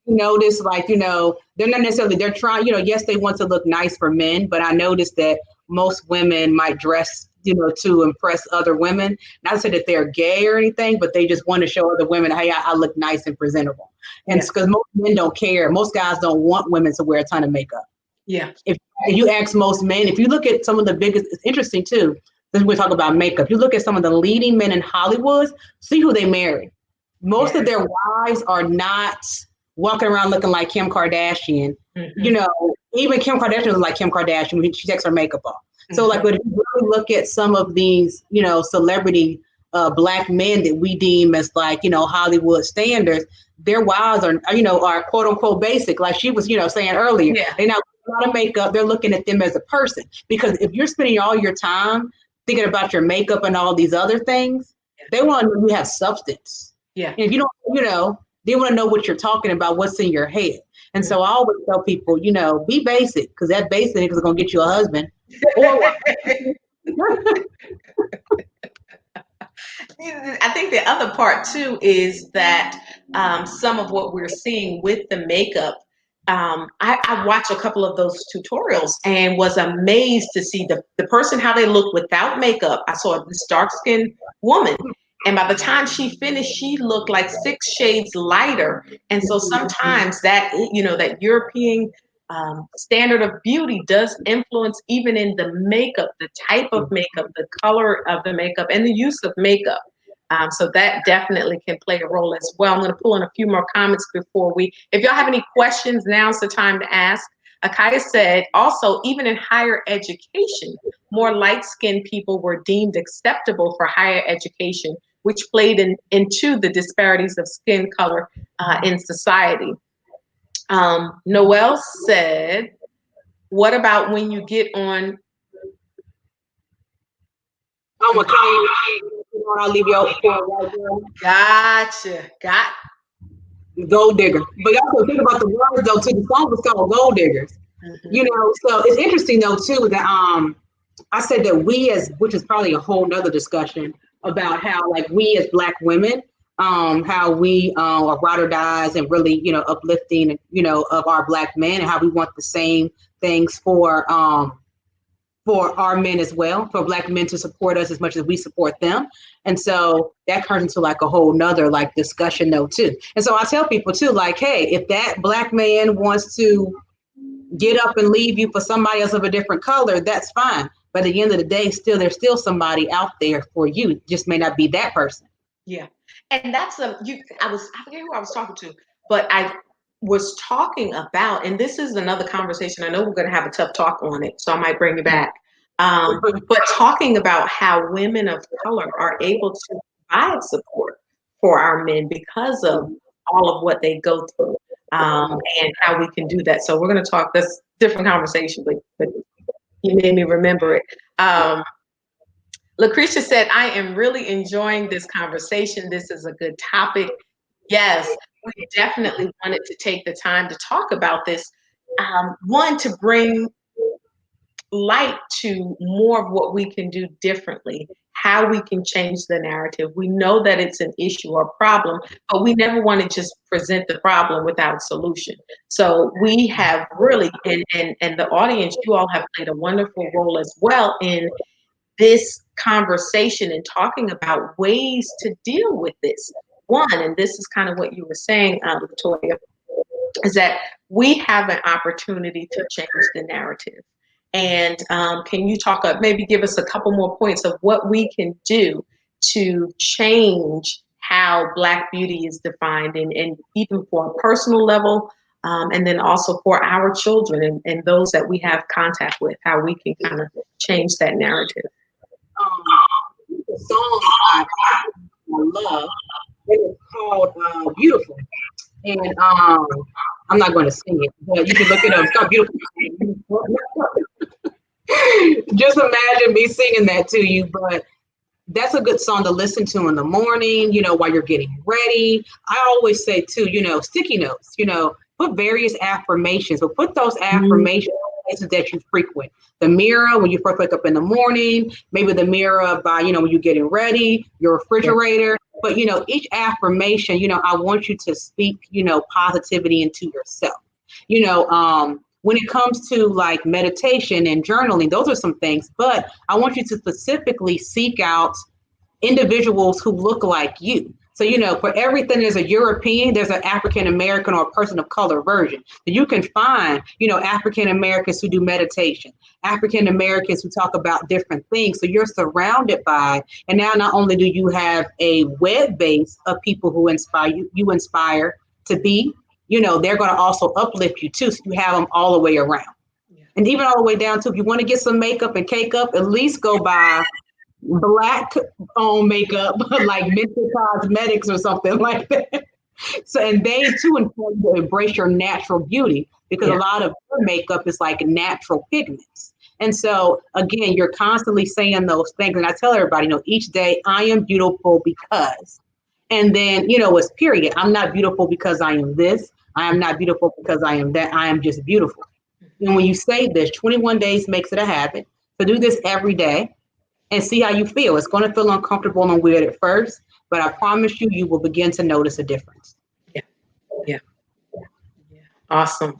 notice, like, they're not necessarily, they're trying, yes, they want to look nice for men, but I noticed that most women might dress, to impress other women. Not to say that they're gay or anything, but they just want to show other women, hey, I look nice and presentable. And it's because most men don't care. Most guys don't want women to wear a ton of makeup. Yeah. If you ask most men, if you look at some of the biggest, it's interesting too, since we talk about makeup, you look at some of the leading men in Hollywood, see who they marry. Most of their wives are not walking around looking like Kim Kardashian. Even Kim Kardashian was like Kim Kardashian when she takes her makeup off. So like, but if you really look at some of these, celebrity Black men that we deem as like, Hollywood standards, their wives are quote unquote basic. Like she was, saying earlier, they're not a lot of makeup. They're looking at them as a person, because if you're spending all your time thinking about your makeup and all these other things, they want to know you have substance. Yeah. And if you don't, they want to know what you're talking about, what's in your head. And so I always tell people, be basic, because that basic is going to get you a husband. I think the other part too is that some of what we're seeing with the makeup, I watched a couple of those tutorials and was amazed to see the person, how they look without makeup. I saw this dark skinned woman, and by the time she finished, she looked like 6 shades lighter. And so sometimes that, that European standard of beauty does influence even in the makeup, the type of makeup, the color of the makeup, and the use of makeup. So that definitely can play a role as well. I'm going to pull in a few more comments before if y'all have any questions, now's the time to ask. Akaya said, also, even in higher education, more light-skinned people were deemed acceptable for higher education, which played into the disparities of skin color in society. Noelle said, what about when you get on? Oh, McCain, I'll leave you out for right there. Gotcha. Got Gold digger. But you also think about the words though too. The song was called Gold Diggers. So it's interesting though too that I said that which is probably a whole nother discussion about how like we as Black women, how we are ride or dies and really, uplifting, of our Black men, and how we want the same things for our men as well, for Black men to support us as much as we support them. And so that turns into like a whole nother like discussion though too. And so I tell people too, like, hey, if that Black man wants to get up and leave you for somebody else of a different color, that's fine. But at the end of the day, still there's still somebody out there for you. It just may not be that person. Yeah. And that's I forget who I was talking to, but I was talking about, and this is another conversation. I know we're going to have a tough talk on it, so I might bring it back. But talking about how women of color are able to provide support for our men because of all of what they go through, and how we can do that. So we're going to talk. That's different conversation, but you made me remember it. Lucretia said, I am really enjoying this conversation. This is a good topic. Yes, we definitely wanted to take the time to talk about this. One, to bring light to more of what we can do differently, how we can change the narrative. We know that it's an issue or problem, but we never want to just present the problem without a solution. So we have really, and the audience, you all have played a wonderful role as well in this conversation and talking about ways to deal with this. One, and this is kind of what you were saying, Latoya, is that we have an opportunity to change the narrative. And can you talk, maybe give us a couple more points of what we can do to change how Black beauty is defined, and even for a personal level, and then also for our children and those that we have contact with, how we can kind of change that narrative. The song I love, it is called Beautiful. And I'm not going to sing it, but you can look it up. It's called Beautiful. Just imagine me singing that to you, but that's a good song to listen to in the morning, while you're getting ready. I always say too, sticky notes, put various affirmations, but put those affirmations in places that you frequent. The mirror when you first wake up in the morning, maybe the mirror by, when you're getting ready, your refrigerator. But, each affirmation, I want you to speak, positivity into yourself. When it comes to like meditation and journaling, those are some things, but I want you to specifically seek out individuals who look like you. So, for everything there's a European, there's an African American or a person of color version. You can find, African Americans who do meditation, African Americans who talk about different things. So you're surrounded by, and now not only do you have a web base of people who inspire you inspire to be, they're going to also uplift you too. So you have them all the way around. Yeah. And even all the way down to, if you want to get some makeup and cake up, at least go buy Black owned makeup, like Mental Cosmetics or something like that. So, and they too encourage you to embrace your natural beauty, because a lot of your makeup is like natural pigments. And so, again, you're constantly saying those things. And I tell everybody, each day, I am beautiful because, and then, it's period. I'm not beautiful because I am this. I am not beautiful because I am that. I am just beautiful. And when you say this, 21 days makes it a habit. So do this every day and see how you feel. It's going to feel uncomfortable and weird at first, but I promise you, you will begin to notice a difference. Yeah. Awesome.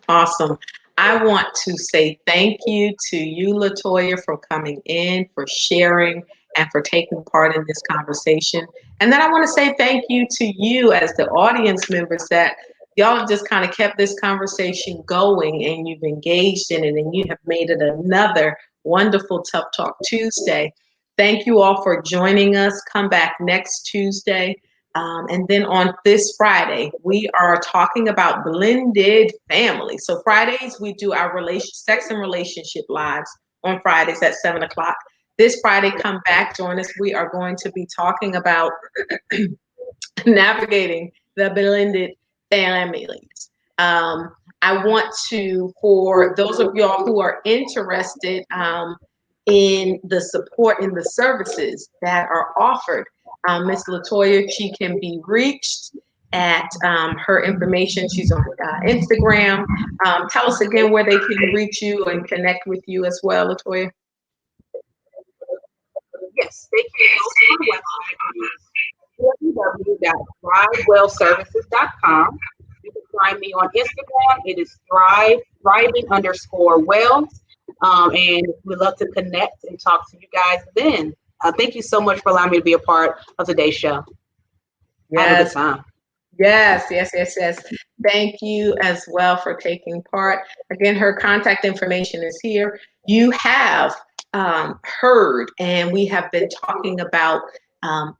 I want to say thank you to you, Latoya, for coming in, for sharing, and for taking part in this conversation. And then I want to say thank you to you as the audience members, that y'all have just kind of kept this conversation going, and you've engaged in it, and you have made it another wonderful Tough Talk Tuesday. Thank you all for joining us. Come back next Tuesday. And then on this Friday, we are talking about blended family. So Fridays, we do our sex and relationship lives on Fridays at 7 o'clock. This Friday, come back, join us. We are going to be talking about navigating the blended families. I want to, for those of y'all who are interested in the support and the services that are offered, Miss Latoya, she can be reached at her information. She's on Instagram. Tell us again where they can reach you and connect with you as well, Latoya. Yes, they can go to my website, www.thrivewellservices.com. You can find me on Instagram. It is thriving_wells. And we'd love to connect and talk to you guys then. Thank you so much for allowing me to be a part of today's show. I had a good Yes, time. yes. Thank you as well for taking part. Again, her contact information is here. You have heard, and we have been talking about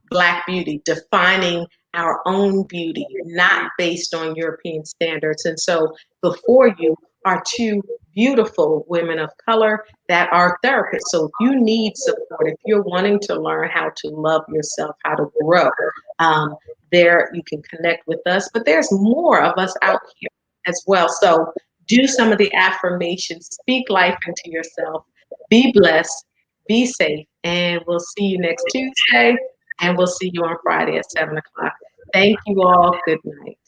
Black beauty, defining our own beauty, not based on European standards. And so before you are two beautiful women of color that are therapists. So if you need support, if you're wanting to learn how to love yourself, how to grow, there you can connect with us. But there's more of us out here as well. So do some of the affirmations, speak life into yourself, be blessed, be safe, and we'll see you next Tuesday, and we'll see you on Friday at 7 o'clock. Thank you all. Good night.